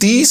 30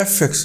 FX,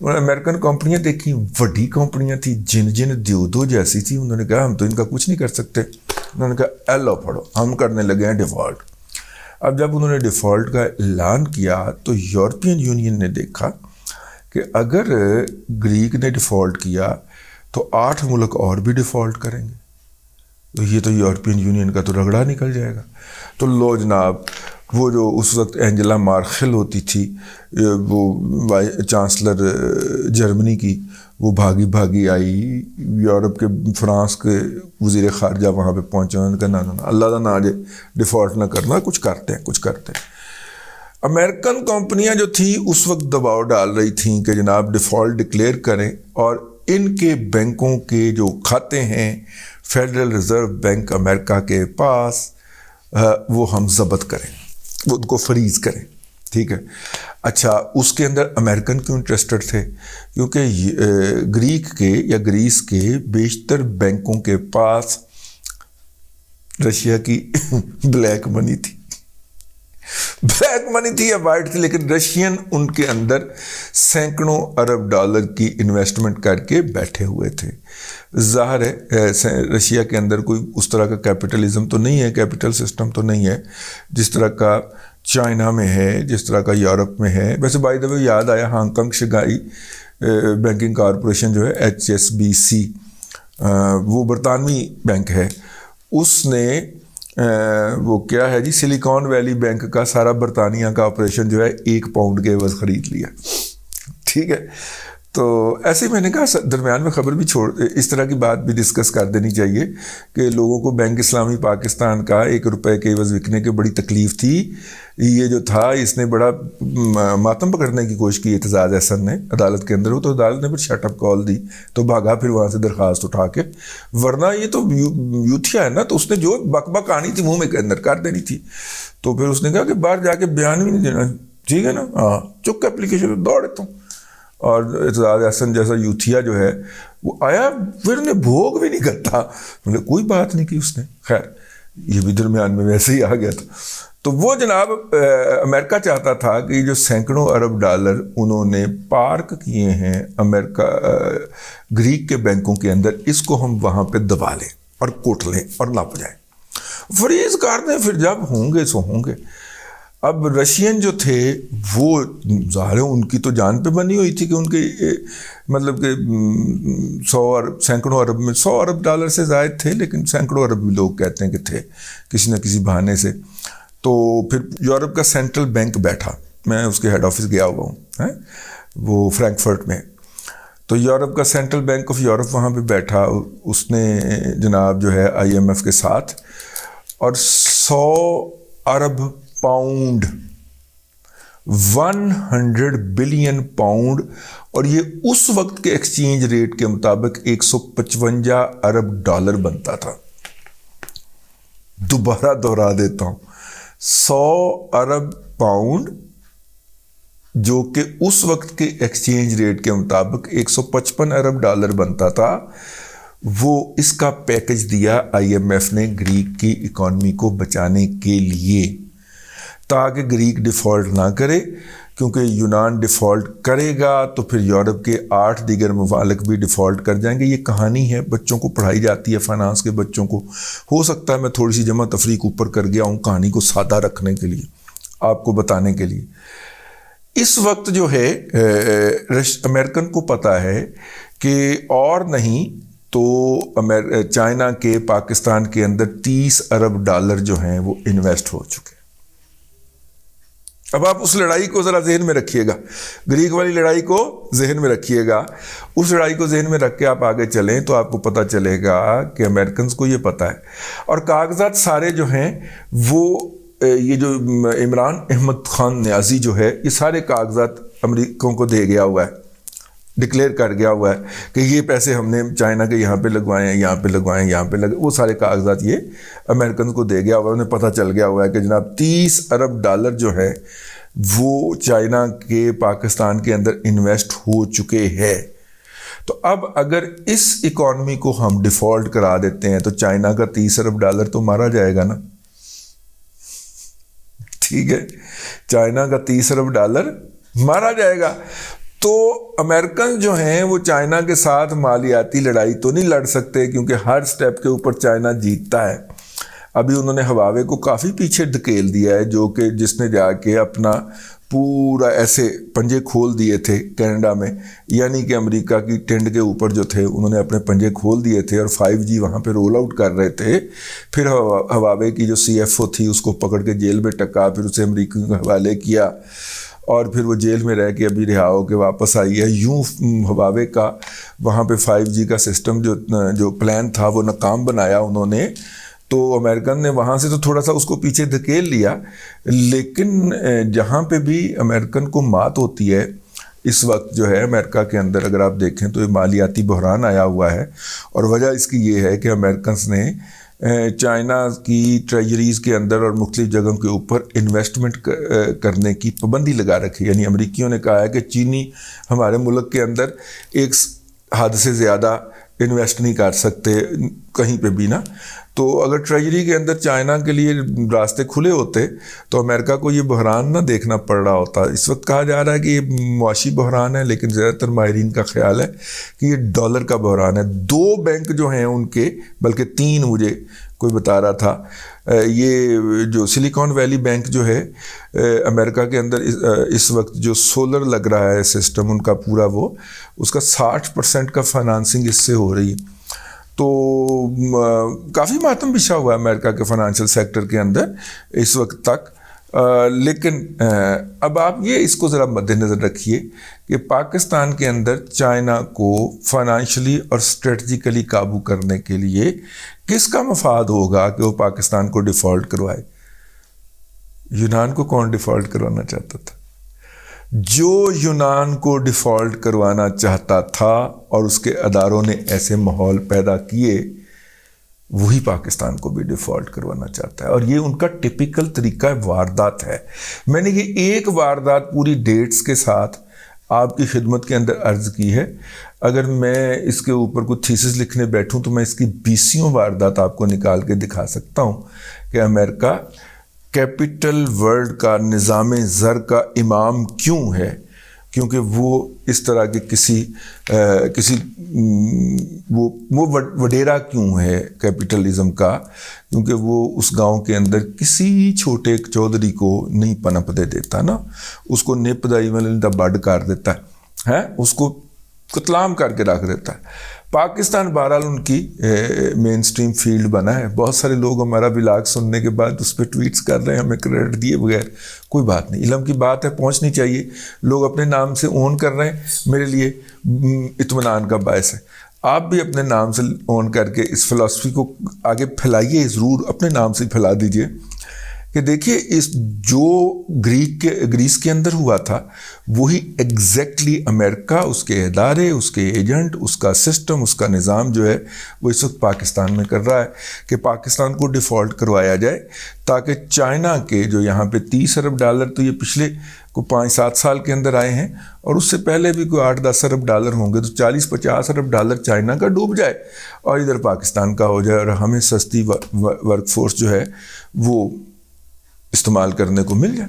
American کمپنیاں دیکھیں بڑی کمپنیاں تھیں جن دیودو جیسی تھی. انہوں نے کہا ہم تو ان کا کچھ نہیں کر سکتے. انہوں نے کہا ایلو پڑھو ہم کرنے لگے ہیں ڈیفالٹ. اب جب انہوں نے ڈیفالٹ کا اعلان کیا تو یورپین یونین نے دیکھا کہ اگر گریک نے ڈیفالٹ کیا تو 8 ملک اور بھی ڈیفالٹ کریں گے, تو یہ تو یورپین یونین کا تو رگڑا نکل جائے گا. تو لو جناب وہ جو اس وقت اینجلا مارکل ہوتی تھی وہ چانسلر جرمنی کی, وہ بھاگی آئی یورپ کے, فرانس کے وزیر خارجہ وہاں پہ پہنچے. انہوں نے کہا نا اللہ کا نا جے ڈیفالٹ نہ کرنا, کچھ کرتے ہیں. امریکن کمپنیاں جو تھیں اس وقت دباؤ ڈال رہی تھیں کہ جناب ڈیفالٹ ڈکلیئر کریں اور ان کے بینکوں کے جو کھاتے ہیں فیڈرل ریزرو بینک امریکہ کے پاس وہ ہم ضبط کریں, وہ ان کو فریز کریں. ٹھیک ہے. اچھا اس کے اندر امریکن کیوں انٹرسٹڈ تھے؟ کیونکہ گریک کے یا گریس کے بیشتر بینکوں کے پاس رشیا کی بلیک منی تھی یا وائٹ تھی, لیکن رشین ان کے اندر سینکڑوں ارب ڈالر کی انویسٹمنٹ کر کے بیٹھے ہوئے تھے. ظاہر ہے رشیا کے اندر کوئی اس طرح کا کیپٹلزم تو نہیں ہے, کیپٹل سسٹم تو نہیں ہے جس طرح کا چائنا میں ہے, جس طرح کا یورپ میں ہے. ویسے بائی دا وے یاد آیا Hong Kong Shanghai banking corporation جو ہے HSBC, وہ برطانوی بینک ہے. اس نے وہ کیا ہے جی سلیکان ویلی بینک کا سارا برطانیہ کا آپریشن جو ہے 1 پاؤنڈ کے عوض خرید لیا. ٹھیک ہے. تو ایسے میں نے کہا درمیان میں خبر بھی اس طرح کی بات بھی ڈسکس کر دینی چاہیے کہ لوگوں کو بینک اسلامی پاکستان کا 1 روپے کے عوض وکنے کی بڑی تکلیف تھی. یہ جو تھا اس نے بڑا ماتم پکڑنے کی کوشش کی اعتزاز احسن نے عدالت کے اندر, تو عدالت نے پھر شٹ اپ کال دی تو بھاگا پھر وہاں سے درخواست اٹھا کے, ورنہ یہ تو یوتھیا ہے نا, تو اس نے جو بک آنی تھی منہ میں کے اندر کر دینی تھی. تو پھر اس نے کہا کہ باہر جا کے بیان بھی نہیں دینا. ٹھیک ہے نا, ہاں چک اپلیکیشن دوڑ دیتا ہوں. اور اعتزاز احسن جیسا یوتھیا جو ہے وہ آیا پھر انہیں بھوگ بھی نہیں کرتا, کوئی بات نہیں کی اس نے. خیر یہ بھی درمیان میں ویسے ہی آ گیا تھا. تو وہ جناب امریکہ چاہتا تھا کہ یہ جو سینکڑوں ارب ڈالر انہوں نے پارک کیے ہیں امریکہ گریک کے بینکوں کے اندر, اس کو ہم وہاں پہ دبا لیں اور کوٹ لیں اور لپ جائیں, فریز کر دیں, پھر جب ہوں گے سو ہوں گے. اب رشین جو تھے وہ ظاہر ہے ان کی تو جان پہ بنی ہوئی تھی کہ ان کے مطلب کہ 100 ارب ڈالر سے زائد تھے, لیکن سینکڑوں ارب بھی لوگ کہتے ہیں کہ تھے کسی نہ کسی بہانے سے. تو پھر یورپ کا سینٹرل بینک بیٹھا, میں اس کے ہیڈ آفس گیا ہوا ہوں, وہ فرینکفرٹ میں. تو یورپ کا سینٹرل بینک آف یورپ وہاں پہ بیٹھا, اس نے جناب جو ہے IMF کے ساتھ اور 100 ارب پاؤنڈ 100 بلین پاؤنڈ, اور یہ اس وقت کے ایکسچینج ریٹ کے مطابق 155 ارب ڈالر بنتا تھا. دوبارہ دوہرا دیتا ہوں, 100 ارب پاؤنڈ جو کہ اس وقت کے ایکسچینج ریٹ کے مطابق 155 ارب ڈالر بنتا تھا, وہ اس کا پیکج دیا IMF نے گریک کی اکانومی کو بچانے کے لیے, تاکہ گریک ڈیفالٹ نہ کرے, کیونکہ یونان ڈیفالٹ کرے گا تو پھر یورپ کے 8 دیگر ممالک بھی ڈیفالٹ کر جائیں گے. یہ کہانی ہے, بچوں کو پڑھائی جاتی ہے, فائنانس کے بچوں کو. ہو سکتا ہے میں تھوڑی سی جمع تفریق اوپر کر گیا ہوں کہانی کو سادہ رکھنے کے لیے, آپ کو بتانے کے لیے. اس وقت جو ہے امریکن کو پتہ ہے کہ اور نہیں تو چائنا کے پاکستان کے اندر 30 ارب ڈالر جو ہیں وہ انویسٹ ہو چکے. اب آپ اس لڑائی کو ذرا ذہن میں رکھیے گا, گریک والی لڑائی کو ذہن میں رکھیے گا. اس لڑائی کو ذہن میں رکھ کے آپ آگے چلیں تو آپ کو پتہ چلے گا کہ امریکنز کو یہ پتہ ہے. اور کاغذات سارے جو ہیں وہ یہ جو عمران احمد خان نیازی جو ہے, یہ سارے کاغذات امریکوں کو دے گیا ہوا ہے, ڈکلیئر کر گیا ہوا ہے کہ یہ پیسے ہم نے چائنا کے یہاں پہ لگوائے ہیں, یہاں پہ لگوائے ہیں, یہاں پہ وہ سارے کاغذات یہ امریکنز کو دے گیا ہوا ہے. انہیں پتہ چل گیا ہوا ہے کہ جناب 30 ارب ڈالر جو ہے وہ چائنا کے پاکستان کے اندر انویسٹ ہو چکے ہیں. تو اب اگر اس اکانومی کو ہم ڈیفالٹ کرا دیتے ہیں تو چائنا کا 30 ارب ڈالر تو مارا جائے گا نا. ٹھیک ہے, چائنا کا 30 ارب ڈالر مارا جائے گا. تو امریکن جو ہیں وہ چائنا کے ساتھ مالیاتی لڑائی تو نہیں لڑ سکتے کیونکہ ہر سٹیپ کے اوپر چائنا جیتتا ہے. ابھی انہوں نے ہواوے کو کافی پیچھے دھکیل دیا ہے، جو کہ جس نے جا کے اپنا پورا ایسے پنجے کھول دیے تھے کینیڈا میں، یعنی کہ امریکہ کی ٹینڈ کے اوپر جو تھے انہوں نے اپنے پنجے کھول دیے تھے اور 5G وہاں پہ رول آؤٹ کر رہے تھے. پھر ہواوے کی جو CFO تھی اس کو پکڑ کے جیل میں ٹکا، پھر اسے امریکیوں کے حوالے کیا اور پھر وہ جیل میں رہ کے ابھی رہا ہو کے واپس آئی ہے. یوں ہواوے کا وہاں پہ 5G کا سسٹم جو پلان تھا وہ ناکام بنایا انہوں نے. تو امریکن نے وہاں سے تو تھوڑا سا اس کو پیچھے دھکیل لیا، لیکن جہاں پہ بھی امریکن کو مات ہوتی ہے اس وقت جو ہے امریکہ کے اندر، اگر آپ دیکھیں تو یہ مالیاتی بحران آیا ہوا ہے. اور وجہ اس کی یہ ہے کہ امریکنس نے چائنا کی ٹریجریز کے اندر اور مختلف جگہوں کے اوپر انویسٹمنٹ کرنے کی پابندی لگا رکھی. یعنی امریکیوں نے کہا ہے کہ چینی ہمارے ملک کے اندر ایک حد سے زیادہ انویسٹ نہیں کر سکتے کہیں پہ بھی نا. تو اگر ٹریجری کے اندر چائنا کے لیے راستے کھلے ہوتے تو امریکہ کو یہ بحران نہ دیکھنا پڑ رہا ہوتا. اس وقت کہا جا رہا ہے کہ یہ معاشی بحران ہے، لیکن زیادہ تر ماہرین کا خیال ہے کہ یہ ڈالر کا بحران ہے. 2 بینک جو ہیں ان کے، بلکہ 3 مجھے کوئی بتا رہا تھا، یہ جو سلیکان ویلی بینک جو ہے امریکہ کے اندر اس وقت جو سولر لگ رہا ہے سسٹم ان کا پورا، وہ اس کا 60% کا فائنانسنگ اس سے ہو رہی ہے. تو کافی ماتم بچھا ہوا ہے امریکہ کے فائنانشل سیکٹر کے اندر اس وقت تک. لیکن اب آپ یہ اس کو ذرا مد نظر رکھیے کہ پاکستان کے اندر چائنا کو فائنانشلی اور اسٹریٹجیکلی قابو کرنے کے لیے کس کا مفاد ہوگا کہ وہ پاکستان کو ڈیفالٹ کروائے؟ یونان کو کون ڈیفالٹ کروانا چاہتا تھا؟ جو یونان کو ڈیفالٹ کروانا چاہتا تھا اور اس کے اداروں نے ایسے ماحول پیدا کیے، وہی پاکستان کو بھی ڈیفالٹ کروانا چاہتا ہے. اور یہ ان کا ٹپیکل طریقہ واردات ہے. میں نے یہ ایک واردات پوری ڈیٹس کے ساتھ آپ کی خدمت کے اندر عرض کی ہے. اگر میں اس کے اوپر کوئی تھیسس لکھنے بیٹھوں تو میں اس کی 20 واردات آپ کو نکال کے دکھا سکتا ہوں کہ امریکہ کیپٹل ورلڈ کا نظام زر کا امام کیوں ہے. کیونکہ وہ اس طرح کے کسی وہ وڈیرا کیوں ہے کیپٹلزم کا، کیونکہ وہ اس گاؤں کے اندر کسی چھوٹے چودھری کو نہیں پنپ دے دیتا نا، اس کو نپ دائی میں بڈ کر دیتا ہے، اس کو قتلام کر کے رکھ دیتا ہے. پاکستان بہرحال ان کی مین سٹریم فیلڈ بنا ہے. بہت سارے لوگ ہمارا ولاگ سننے کے بعد اس پہ ٹویٹس کر رہے ہیں ہمیں کریڈٹ دیے بغیر. کوئی بات نہیں، علم کی بات ہے، پہنچنی چاہیے. لوگ اپنے نام سے اون کر رہے ہیں، میرے لیے اطمینان کا باعث ہے. آپ بھی اپنے نام سے اون کر کے اس فلسفی کو آگے پھیلائیے، ضرور اپنے نام سے پھیلا دیجئے کہ دیکھیے اس جو گریس کے اندر ہوا تھا وہی ایگزیکٹلی امریکہ، اس کے ادارے، اس کے ایجنٹ، اس کا سسٹم، اس کا نظام جو ہے وہ اس وقت پاکستان میں کر رہا ہے کہ پاکستان کو ڈیفالٹ کروایا جائے تاکہ چائنا کے جو یہاں پہ $30 ارب تو یہ پچھلے کو 5-7 سال کے اندر آئے ہیں، اور اس سے پہلے بھی کوئی $8-10 ارب ہوں گے، تو $40-50 ارب چائنا کا ڈوب جائے اور ادھر پاکستان کا ہو جائے اور ہمیں سستی ورک فورس جو ہے وہ استعمال کرنے کو مل جائے.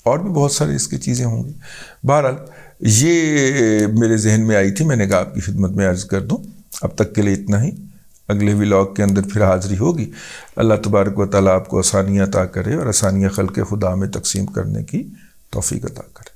اور بھی بہت سارے اس کی چیزیں ہوں گی. بہرحال یہ میرے ذہن میں آئی تھی، میں نے کہا آپ کی خدمت میں عرض کر دوں. اب تک کے لیے اتنا ہی. اگلے ولاگ کے اندر پھر حاضری ہوگی. اللہ تبارک و تعالیٰ آپ کو آسانیاں عطا کرے اور آسانیاں خلق خدا میں تقسیم کرنے کی توفیق عطا کرے.